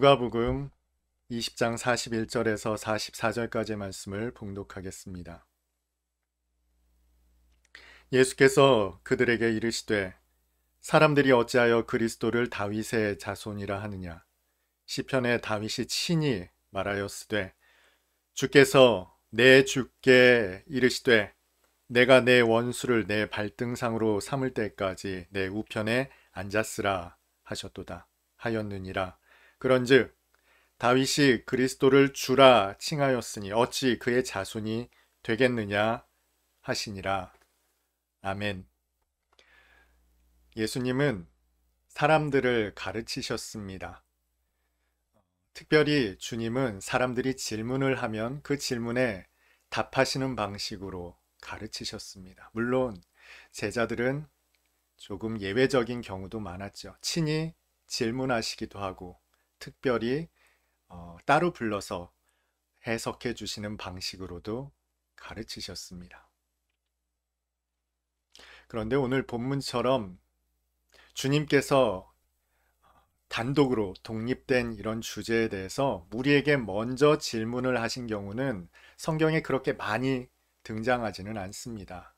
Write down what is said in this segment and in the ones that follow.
누가복음 20장 41절에서 44절까지의 말씀을 봉독하겠습니다. 예수께서 그들에게 이르시되 사람들이 어찌하여 그리스도를 다윗의 자손이라 하느냐. 시편에 다윗이 친히 말하였으되 주께서 내 주께 이르시되 내가 내 원수를 내 발등상으로 삼을 때까지 내 우편에 앉았으라 하셨도다 하였느니라. 그런즉 다윗이 그리스도를 주라 칭하였으니 어찌 그의 자손이 되겠느냐 하시니라. 아멘. 예수님은 사람들을 가르치셨습니다. 특별히 주님은 사람들이 질문을 하면 그 질문에 답하시는 방식으로 가르치셨습니다. 물론 제자들은 조금 예외적인 경우도 많았죠. 친히 질문하시기도 하고 특별히 따로 불러서 해석해 주시는 방식으로도 가르치셨습니다. 그런데 오늘 본문처럼 주님께서 단독으로 독립된 이런 주제에 대해서 우리에게 먼저 질문을 하신 경우는 성경에 그렇게 많이 등장하지는 않습니다.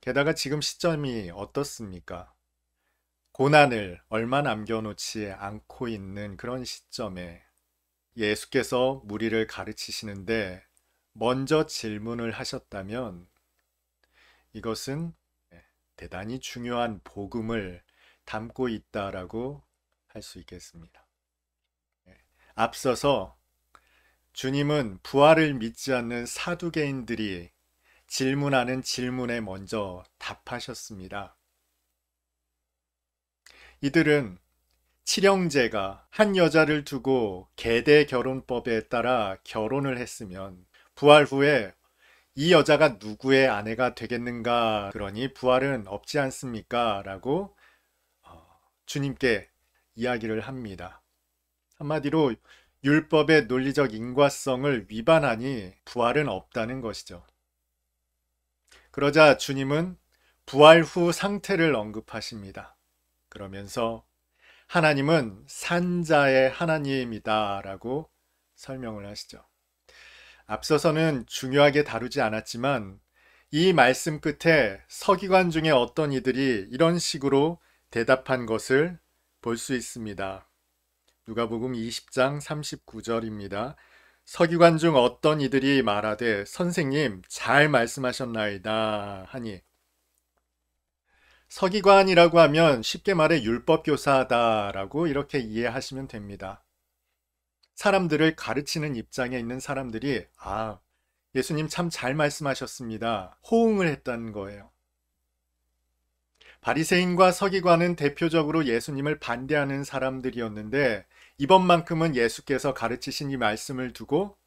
게다가 지금 시점이 어떻습니까? 고난을 얼마 남겨놓지 않고 있는 그런 시점에 예수께서 무리를 가르치시는데 먼저 질문을 하셨다면 이것은 대단히 중요한 복음을 담고 있다라고 할 수 있겠습니다. 앞서서 주님은 부활을 믿지 않는 사두개인들이 질문하는 질문에 먼저 답하셨습니다. 이들은 칠형제가 한 여자를 두고 계대 결혼법에 따라 결혼을 했으면 부활 후에 이 여자가 누구의 아내가 되겠는가, 그러니 부활은 없지 않습니까? 라고 주님께 이야기를 합니다. 한마디로 율법의 논리적 인과성을 위반하니 부활은 없다는 것이죠. 그러자 주님은 부활 후 상태를 언급하십니다. 그러면서 하나님은 산자의 하나님이다 라고 설명을 하시죠. 앞서서는 중요하게 다루지 않았지만 이 말씀 끝에 서기관 중에 어떤 이들이 이런 식으로 대답한 것을 볼 수 있습니다. 누가복음 20장 39절입니다. 서기관 중 어떤 이들이 말하되 선생님 잘 말씀하셨나이다 하니, 서기관이라고 하면 쉽게 말해 율법교사다라고 이렇게 이해하시면 됩니다. 사람들을 가르치는 입장에 있는 사람들이 예수님 참 잘 말씀하셨습니다. 호응을 했다는 거예요. 바리새인과 서기관은 대표적으로 예수님을 반대하는 사람들이었는데 이번만큼은 예수께서 가르치신 이 말씀을 두고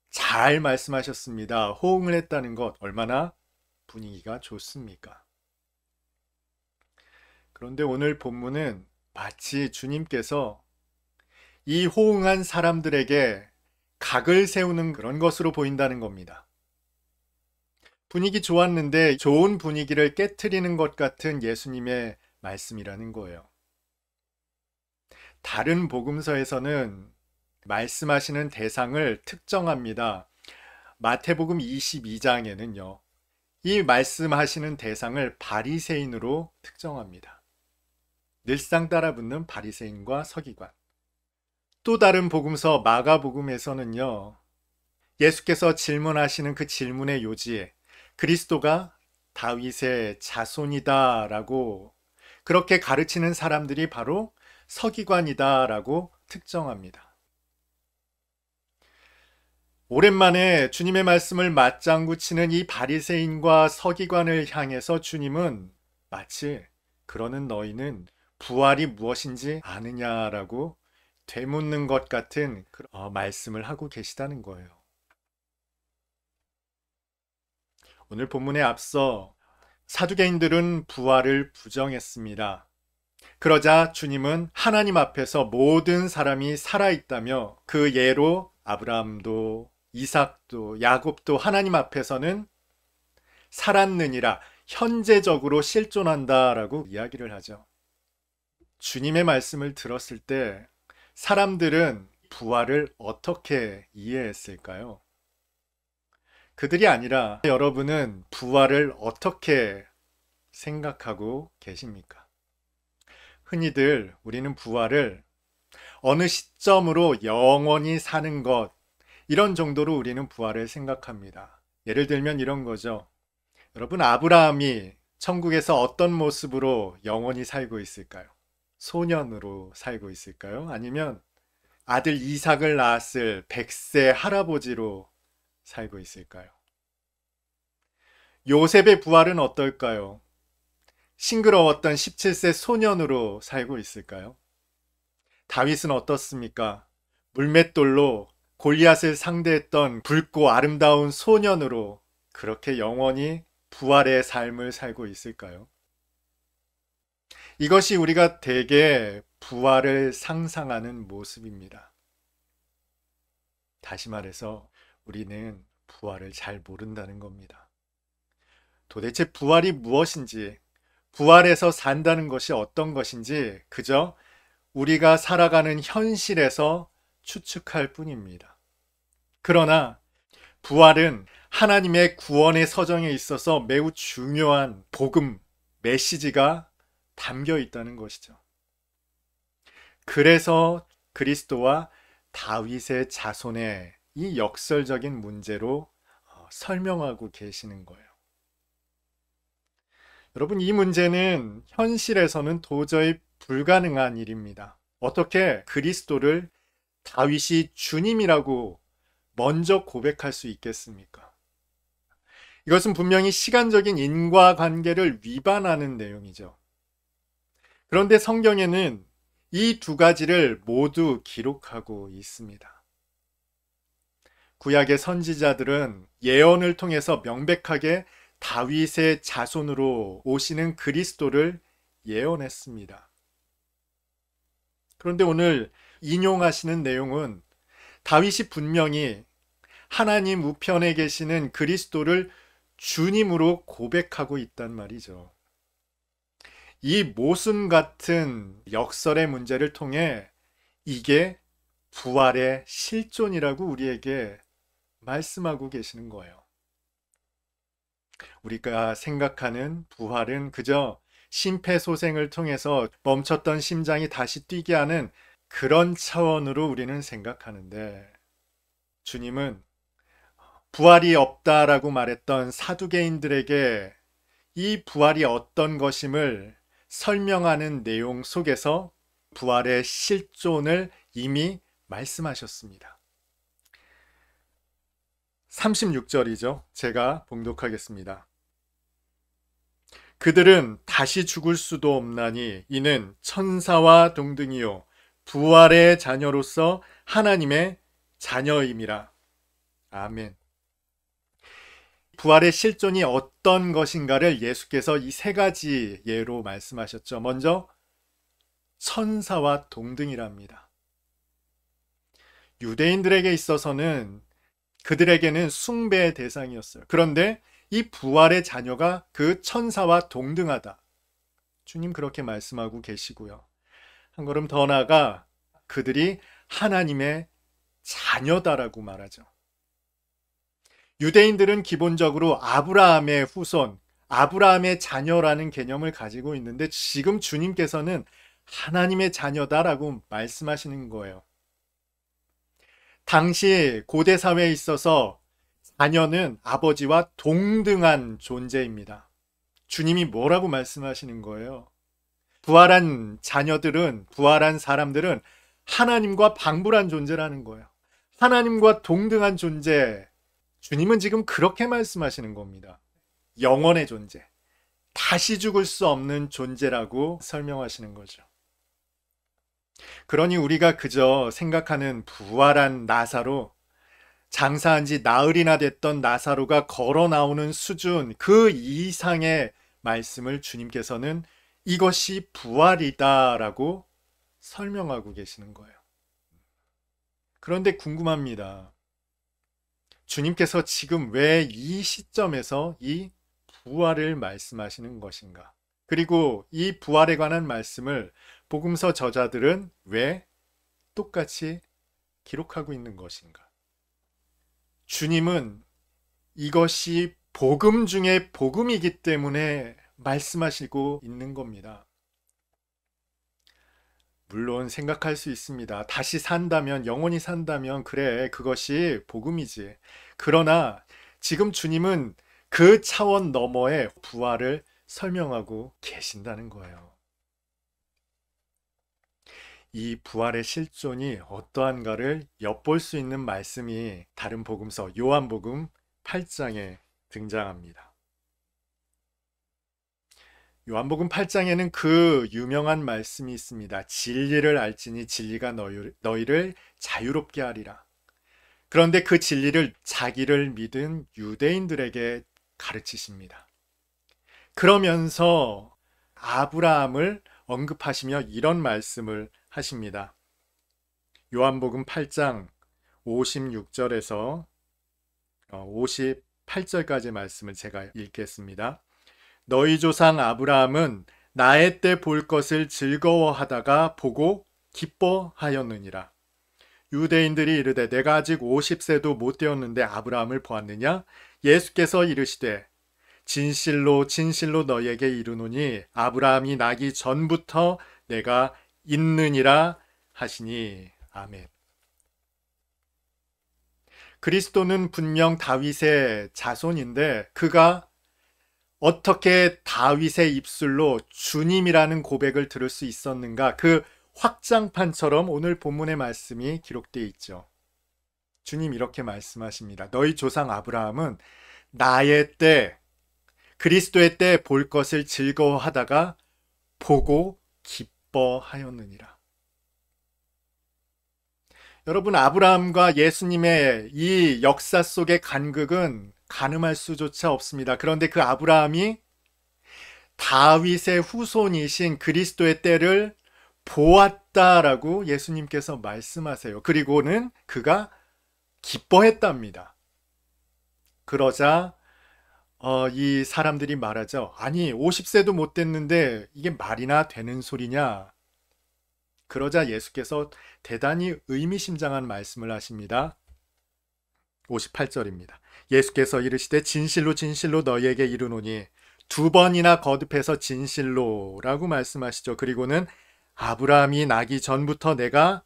잘 말씀하셨습니다. 호응을 했다는 것 얼마나 분위기가 좋습니까? 그런데 오늘 본문은 마치 주님께서 이 호응한 사람들에게 각을 세우는 그런 것으로 보인다는 겁니다. 분위기 좋았는데 좋은 분위기를 깨트리는 것 같은 예수님의 말씀이라는 거예요. 다른 복음서에서는 말씀하시는 대상을 특정합니다. 마태복음 22장에는요. 이 말씀하시는 대상을 바리새인으로 특정합니다. 늘상 따라붙는 바리새인과 서기관. 또 다른 복음서 마가복음에서는요. 예수께서 질문하시는 그 질문의 요지에 그리스도가 다윗의 자손이다 라고 그렇게 가르치는 사람들이 바로 서기관이다 라고 특정합니다. 오랜만에 주님의 말씀을 맞장구 치는 이 바리새인과 서기관을 향해서 주님은 마치 그러는 너희는 부활이 무엇인지 아느냐라고 되묻는 것 같은 말씀을 하고 계시다는 거예요. 오늘 본문에 앞서 사두개인들은 부활을 부정했습니다. 그러자 주님은 하나님 앞에서 모든 사람이 살아있다며 그 예로 아브라함도 이삭도 야곱도 하나님 앞에서는 살았느니라, 현재적으로 실존한다라고 이야기를 하죠. 주님의 말씀을 들었을 때 사람들은 부활을 어떻게 이해했을까요? 그들이 아니라 여러분은 부활을 어떻게 생각하고 계십니까? 흔히들 우리는 부활을 어느 시점으로 영원히 사는 것, 이런 정도로 우리는 부활을 생각합니다. 예를 들면 이런 거죠. 여러분, 아브라함이 천국에서 어떤 모습으로 영원히 살고 있을까요? 소년으로 살고 있을까요? 아니면 아들 이삭을 낳았을 100세 할아버지로 살고 있을까요? 요셉의 부활은 어떨까요? 싱그러웠던 17세 소년으로 살고 있을까요? 다윗은 어떻습니까? 물맷돌로 골리앗을 상대했던 붉고 아름다운 소년으로 그렇게 영원히 부활의 삶을 살고 있을까요? 이것이 우리가 대개 부활을 상상하는 모습입니다. 다시 말해서 우리는 부활을 잘 모른다는 겁니다. 도대체 부활이 무엇인지, 부활에서 산다는 것이 어떤 것인지 그저 우리가 살아가는 현실에서 추측할 뿐입니다. 그러나 부활은 하나님의 구원의 서정에 있어서 매우 중요한 복음, 메시지가 담겨 있다는 것이죠. 그래서 그리스도와 다윗의 자손의 이 역설적인 문제로 설명하고 계시는 거예요. 여러분, 이 문제는 현실에서는 도저히 불가능한 일입니다. 어떻게 그리스도를 다윗이 주님이라고 먼저 고백할 수 있겠습니까? 이것은 분명히 시간적인 인과관계를 위반하는 내용이죠. 그런데 성경에는 이 두 가지를 모두 기록하고 있습니다. 구약의 선지자들은 예언을 통해서 명백하게 다윗의 자손으로 오시는 그리스도를 예언했습니다. 그런데 오늘 인용하시는 내용은 다윗이 분명히 하나님 우편에 계시는 그리스도를 주님으로 고백하고 있단 말이죠. 이 모순 같은 역설의 문제를 통해 이게 부활의 실존이라고 우리에게 말씀하고 계시는 거예요. 우리가 생각하는 부활은 그저 심폐소생을 통해서 멈췄던 심장이 다시 뛰게 하는 그런 차원으로 우리는 생각하는데, 주님은 부활이 없다라고 말했던 사두개인들에게 이 부활이 어떤 것임을 설명하는 내용 속에서 부활의 실존을 이미 말씀하셨습니다. 36절이죠. 제가 봉독하겠습니다. 그들은 다시 죽을 수도 없나니 이는 천사와 동등이요 부활의 자녀로서 하나님의 자녀임이라. 아멘. 부활의 실존이 어떤 것인가를 예수께서 이 세 가지 예로 말씀하셨죠. 먼저 천사와 동등이랍니다. 유대인들에게 있어서는 그들에게는 숭배의 대상이었어요. 그런데 이 부활의 자녀가 그 천사와 동등하다. 주님 그렇게 말씀하고 계시고요. 한 걸음 더 나아가 그들이 하나님의 자녀다라고 말하죠. 유대인들은 기본적으로 아브라함의 후손, 아브라함의 자녀라는 개념을 가지고 있는데 지금 주님께서는 하나님의 자녀다라고 말씀하시는 거예요. 당시 고대 사회에 있어서 자녀는 아버지와 동등한 존재입니다. 주님이 뭐라고 말씀하시는 거예요? 부활한 자녀들은, 부활한 사람들은 하나님과 방불한 존재라는 거예요. 하나님과 동등한 존재, 주님은 지금 그렇게 말씀하시는 겁니다. 영원의 존재, 다시 죽을 수 없는 존재라고 설명하시는 거죠. 그러니 우리가 그저 생각하는 부활한 나사로, 장사한 지 나흘이나 됐던 나사로가 걸어 나오는 수준, 그 이상의 말씀을 주님께서는 이것이 부활이다라고 설명하고 계시는 거예요. 그런데 궁금합니다. 주님께서 지금 왜 이 시점에서 이 부활을 말씀하시는 것인가? 그리고 이 부활에 관한 말씀을 복음서 저자들은 왜 똑같이 기록하고 있는 것인가? 주님은 이것이 복음 중에 복음이기 때문에 말씀하시고 있는 겁니다. 물론 생각할 수 있습니다. 다시 산다면, 영원히 산다면, 그래, 그것이 복음이지. 그러나 지금 주님은 그 차원 너머의 부활을 설명하고 계신다는 거예요. 이 부활의 실존이 어떠한가를 엿볼 수 있는 말씀이 다른 복음서 요한복음 8장에 등장합니다. 요한복음 8장에는 그 유명한 말씀이 있습니다. 진리를 알지니 진리가 너희를 자유롭게 하리라. 그런데 그 진리를 자기를 믿은 유대인들에게 가르치십니다. 그러면서 아브라함을 언급하시며 이런 말씀을 하십니다. 요한복음 8장 56절에서 58절까지 말씀을 제가 읽겠습니다. 너희 조상 아브라함은 나의 때 볼 것을 즐거워하다가 보고 기뻐하였느니라. 유대인들이 이르되 내가 아직 50세도 못 되었는데 아브라함을 보았느냐? 예수께서 이르시되 진실로 진실로 너희에게 이르노니 아브라함이 나기 전부터 내가 있느니라 하시니. 아멘. 그리스도는 분명 다윗의 자손인데 그가 어떻게 다윗의 입술로 주님이라는 고백을 들을 수 있었는가? 그 확장판처럼 오늘 본문의 말씀이 기록되어 있죠. 주님 이렇게 말씀하십니다. 너희 조상 아브라함은 나의 때, 그리스도의 때 볼 것을 즐거워하다가 보고 기뻐하였느니라. 여러분, 아브라함과 예수님의 이 역사 속의 간극은 가늠할 수조차 없습니다. 그런데 그 아브라함이 다윗의 후손이신 그리스도의 때를 보았다라고 예수님께서 말씀하세요. 그리고는 그가 기뻐했답니다. 그러자 이 사람들이 말하죠. 아니 50세도 못 됐는데 이게 말이나 되는 소리냐. 그러자 예수께서 대단히 의미심장한 말씀을 하십니다. 58절입니다. 예수께서 이르시되 진실로 진실로 너희에게 이르노니 두 번이나 거듭해서 진실로라고 말씀하시죠. 그리고는 아브라함이 나기 전부터 내가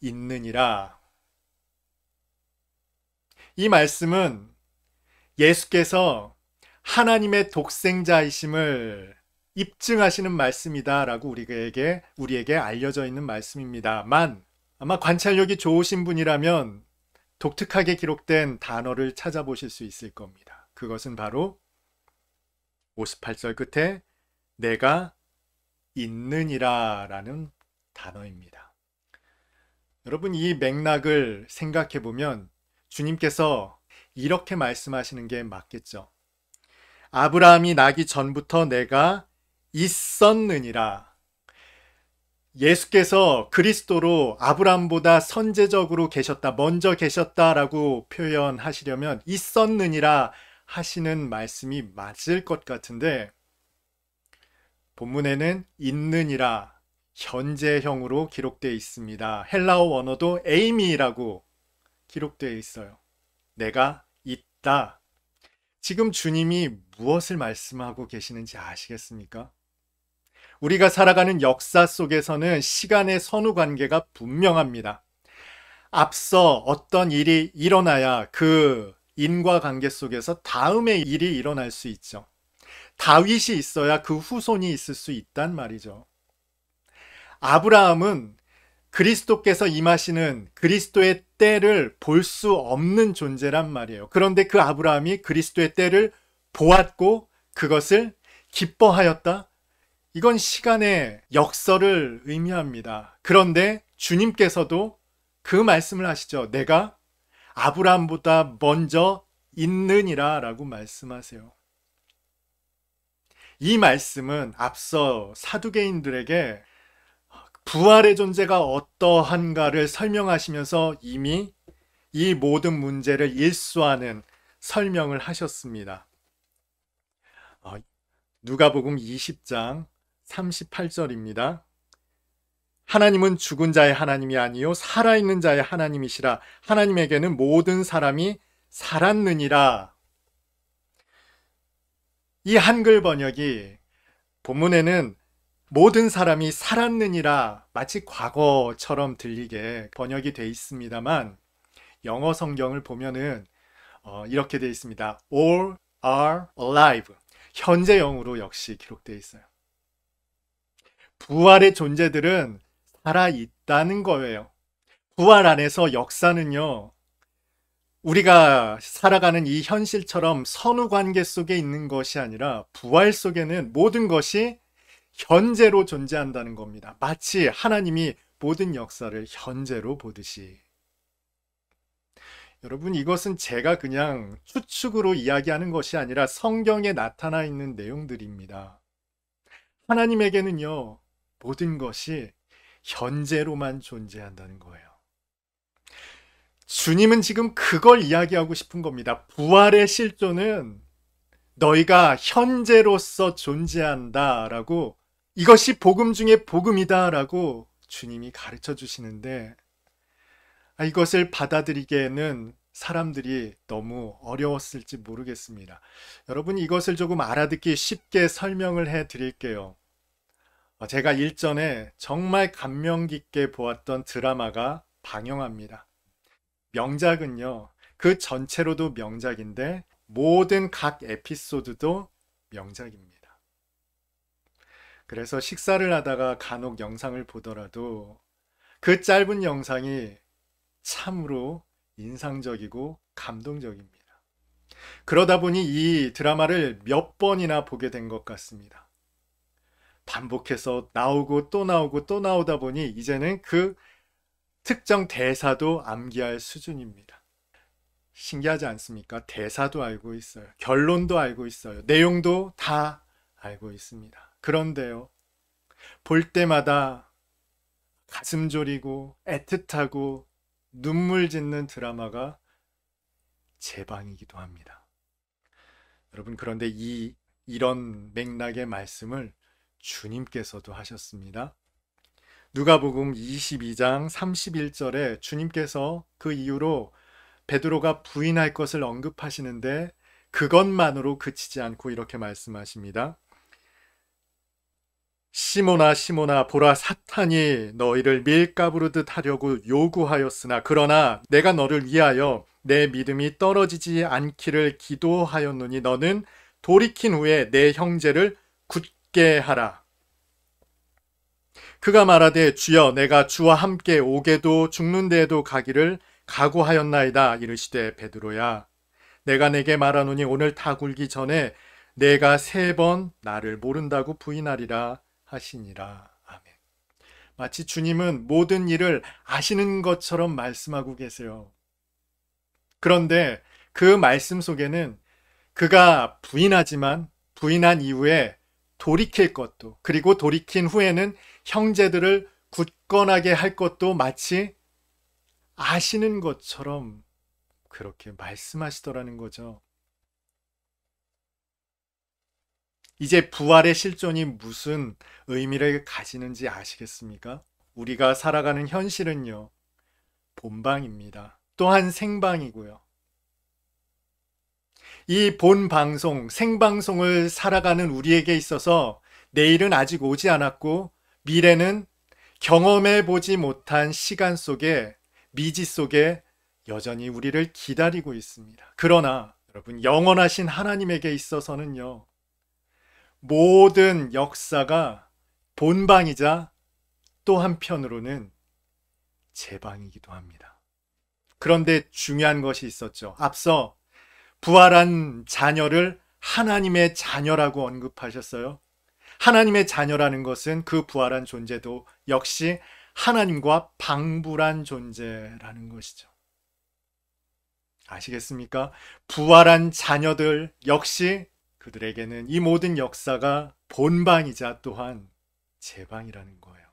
있느니라. 이 말씀은 예수께서 하나님의 독생자이심을 입증하시는 말씀이다라고 우리에게 알려져 있는 말씀입니다만 아마 관찰력이 좋으신 분이라면 독특하게 기록된 단어를 찾아보실 수 있을 겁니다. 그것은 바로 58절 끝에 내가 있느니라 라는 단어입니다. 여러분 이 맥락을 생각해 보면 주님께서 이렇게 말씀하시는 게 맞겠죠. 아브라함이 나기 전부터 내가 있었느니라. 예수께서 그리스도로 아브라함보다 선제적으로 계셨다, 먼저 계셨다라고 표현하시려면 있었느니라 하시는 말씀이 맞을 것 같은데 본문에는 있느니라 현재형으로 기록되어 있습니다. 헬라어 원어도 에이미라고 기록되어 있어요. 내가 있다. 지금 주님이 무엇을 말씀하고 계시는지 아시겠습니까? 우리가 살아가는 역사 속에서는 시간의 선후 관계가 분명합니다. 앞서 어떤 일이 일어나야 그 인과관계 속에서 다음의 일이 일어날 수 있죠. 다윗이 있어야 그 후손이 있을 수 있단 말이죠. 아브라함은 그리스도께서 임하시는 그리스도의 때를 볼 수 없는 존재란 말이에요. 그런데 그 아브라함이 그리스도의 때를 보았고 그것을 기뻐하였다. 이건 시간의 역설을 의미합니다. 그런데 주님께서도 그 말씀을 하시죠. 내가 아브라함보다 먼저 있느니라 라고 말씀하세요. 이 말씀은 앞서 사두개인들에게 부활의 존재가 어떠한가를 설명하시면서 이미 이 모든 문제를 일수하는 설명을 하셨습니다. 누가복음 20장 38절입니다. 하나님은 죽은 자의 하나님이 아니요 살아있는 자의 하나님이시라. 하나님에게는 모든 사람이 살았느니라. 이 한글 번역이 본문에는 모든 사람이 살았느니라 마치 과거처럼 들리게 번역이 돼 있습니다만 영어 성경을 보면은 이렇게 돼 있습니다. All are alive. 현재형으로 역시 기록되어 있어요. 부활의 존재들은 살아있다는 거예요. 부활 안에서 역사는요, 우리가 살아가는 이 현실처럼 선후 관계 속에 있는 것이 아니라 부활 속에는 모든 것이 현재로 존재한다는 겁니다. 마치 하나님이 모든 역사를 현재로 보듯이. 여러분, 이것은 제가 그냥 추측으로 이야기하는 것이 아니라 성경에 나타나 있는 내용들입니다. 하나님에게는요, 모든 것이 현재로만 존재한다는 거예요. 주님은 지금 그걸 이야기하고 싶은 겁니다. 부활의 실존은 너희가 현재로서 존재한다라고, 이것이 복음 중에 복음이다라고 주님이 가르쳐 주시는데, 이것을 받아들이기에는 사람들이 너무 어려웠을지 모르겠습니다. 여러분, 이것을 조금 알아듣기 쉽게 설명을 해 드릴게요. 제가 일전에 정말 감명 깊게 보았던 드라마가 방영합니다. 명작은요, 그 전체로도 명작인데 모든 각 에피소드도 명작입니다. 그래서 식사를 하다가 간혹 영상을 보더라도 그 짧은 영상이 참으로 인상적이고 감동적입니다. 그러다 보니 이 드라마를 몇 번이나 보게 된 것 같습니다. 반복해서 나오고 또 나오고 또 나오다 보니 이제는 그 특정 대사도 암기할 수준입니다. 신기하지 않습니까? 대사도 알고 있어요. 결론도 알고 있어요. 내용도 다 알고 있습니다. 그런데요, 볼 때마다 가슴 졸이고 애틋하고 눈물 짓는 드라마가 제 방이기도 합니다. 여러분, 그런데 이런 맥락의 말씀을 주님께서도 하셨습니다. 누가복음 22장 31절에 주님께서 그 이후로 베드로가 부인할 것을 언급하시는데 그것만으로 그치지 않고 이렇게 말씀하십니다. 시몬아 시몬아 보라 사탄이 너희를 밀가부르듯 하려고 요구하였으나 그러나 내가 너를 위하여 내 믿음이 떨어지지 않기를 기도하였노니 너는 돌이킨 후에 내 형제를 굳게 하라. 그가 말하되 주여 내가 주와 함께 오게도 죽는 데에도 가기를 각오하였나이다. 이르시되 베드로야 내가 내게 말하노니 오늘 다 굴기 전에 내가 3번 나를 모른다고 부인하리라 하시니라. 아멘. 마치 주님은 모든 일을 아시는 것처럼 말씀하고 계세요. 그런데 그 말씀 속에는 그가 부인하지만 부인한 이후에 돌이킬 것도, 그리고 돌이킨 후에는 형제들을 굳건하게 할 것도 마치 아시는 것처럼 그렇게 말씀하시더라는 거죠. 이제 부활의 실존이 무슨 의미를 가지는지 아시겠습니까? 우리가 살아가는 현실은요, 본방입니다. 또한 생방이고요. 이 본방송, 생방송을 살아가는 우리에게 있어서 내일은 아직 오지 않았고 미래는 경험해 보지 못한 시간 속에, 미지 속에 여전히 우리를 기다리고 있습니다. 그러나 여러분, 영원하신 하나님에게 있어서는요, 모든 역사가 본방이자 또 한편으로는 제방이기도 합니다. 그런데 중요한 것이 있었죠. 앞서 부활한 자녀를 하나님의 자녀라고 언급하셨어요. 하나님의 자녀라는 것은 그 부활한 존재도 역시 하나님과 방불한 존재라는 것이죠. 아시겠습니까? 부활한 자녀들 역시 그들에게는 이 모든 역사가 본방이자 또한 제방이라는 거예요.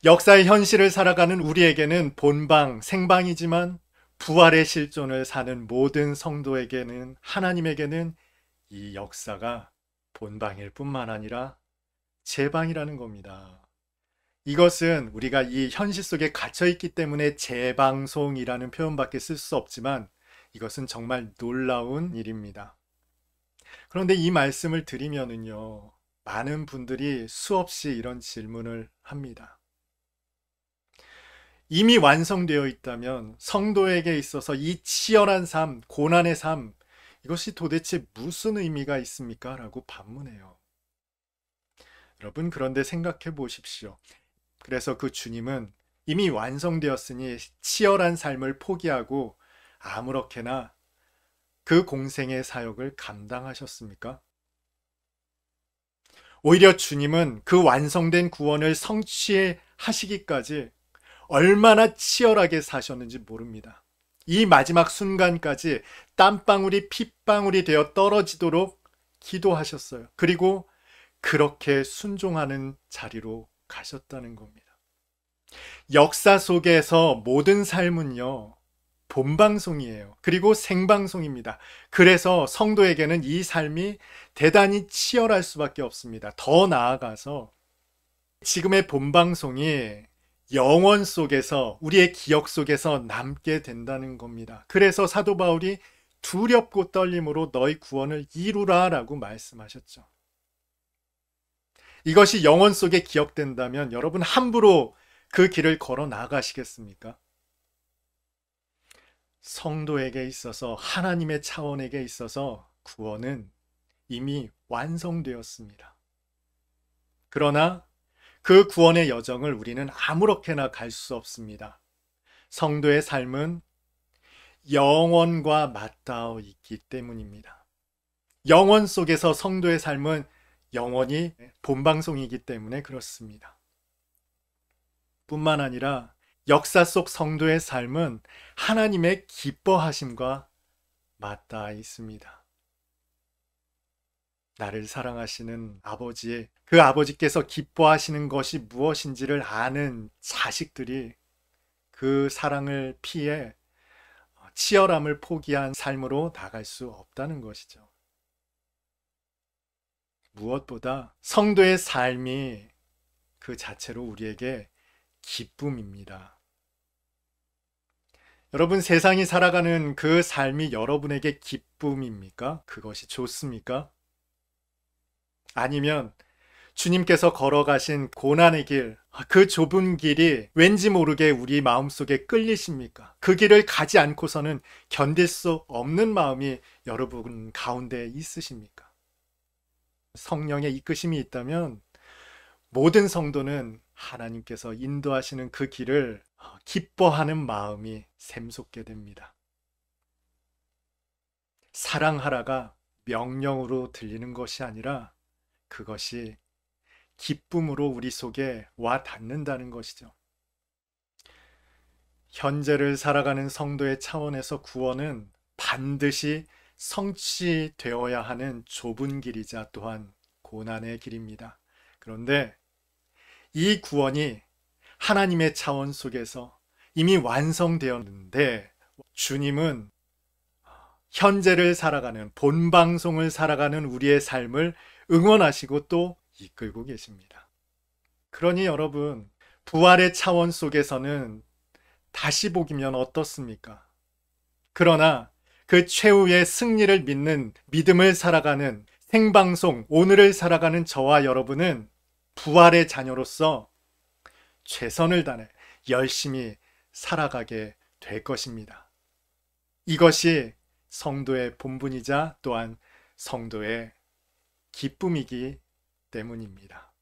역사의 현실을 살아가는 우리에게는 본방, 생방이지만 부활의 실존을 사는 모든 성도에게는, 하나님에게는 이 역사가 본방일 뿐만 아니라 제방이라는 겁니다. 이것은 우리가 이 현실 속에 갇혀있기 때문에 재방송이라는 표현밖에 쓸 수 없지만 이것은 정말 놀라운 일입니다. 그런데 이 말씀을 드리면은요, 많은 분들이 수없이 이런 질문을 합니다. 이미 완성되어 있다면 성도에게 있어서 이 치열한 삶, 고난의 삶, 이것이 도대체 무슨 의미가 있습니까? 라고 반문해요. 여러분, 그런데 생각해 보십시오. 그래서 그 주님은 이미 완성되었으니 치열한 삶을 포기하고 아무렇게나 그 공생의 사역을 감당하셨습니까? 오히려 주님은 그 완성된 구원을 성취하시기까지 얼마나 치열하게 사셨는지 모릅니다. 이 마지막 순간까지 땀방울이 핏방울이 되어 떨어지도록 기도하셨어요. 그리고 그렇게 순종하는 자리로 가셨다는 겁니다. 역사 속에서 모든 삶은요, 본방송이에요. 그리고 생방송입니다. 그래서 성도에게는 이 삶이 대단히 치열할 수밖에 없습니다. 더 나아가서 지금의 본방송이 영원 속에서, 우리의 기억 속에서 남게 된다는 겁니다. 그래서 사도 바울이 두렵고 떨림으로 너희 구원을 이루라 라고 말씀하셨죠. 이것이 영원 속에 기억된다면 여러분 함부로 그 길을 걸어 나가시겠습니까? 성도에게 있어서, 하나님의 차원에게 있어서 구원은 이미 완성되었습니다. 그러나 그 구원의 여정을 우리는 아무렇게나 갈 수 없습니다. 성도의 삶은 영원과 맞닿아 있기 때문입니다. 영원 속에서 성도의 삶은 영원히 본방송이기 때문에 그렇습니다. 뿐만 아니라 역사 속 성도의 삶은 하나님의 기뻐하심과 맞닿아 있습니다. 나를 사랑하시는 아버지, 그 아버지께서 기뻐하시는 것이 무엇인지를 아는 자식들이 그 사랑을 피해 치열함을 포기한 삶으로 나갈 수 없다는 것이죠. 무엇보다 성도의 삶이 그 자체로 우리에게 기쁨입니다. 여러분, 세상이 살아가는 그 삶이 여러분에게 기쁨입니까? 그것이 좋습니까? 아니면 주님께서 걸어가신 고난의 길, 그 좁은 길이 왠지 모르게 우리 마음속에 끌리십니까? 그 길을 가지 않고서는 견딜 수 없는 마음이 여러분 가운데 있으십니까? 성령의 이끄심이 있다면 모든 성도는 하나님께서 인도하시는 그 길을 기뻐하는 마음이 샘솟게 됩니다. 사랑하라가 명령으로 들리는 것이 아니라 그것이 기쁨으로 우리 속에 와 닿는다는 것이죠. 현재를 살아가는 성도의 차원에서 구원은 반드시 성취되어야 하는 좁은 길이자 또한 고난의 길입니다. 그런데 이 구원이 하나님의 차원 속에서 이미 완성되었는데 주님은 현재를 살아가는, 본방송을 살아가는 우리의 삶을 응원하시고 또 이끌고 계십니다. 그러니 여러분, 부활의 차원 속에서는 다시 보기면 어떻습니까? 그러나 그 최후의 승리를 믿는, 믿음을 살아가는 생방송, 오늘을 살아가는 저와 여러분은 부활의 자녀로서 최선을 다해 열심히 살아가게 될 것입니다. 이것이 성도의 본분이자 또한 성도의 기쁨이기 때문입니다.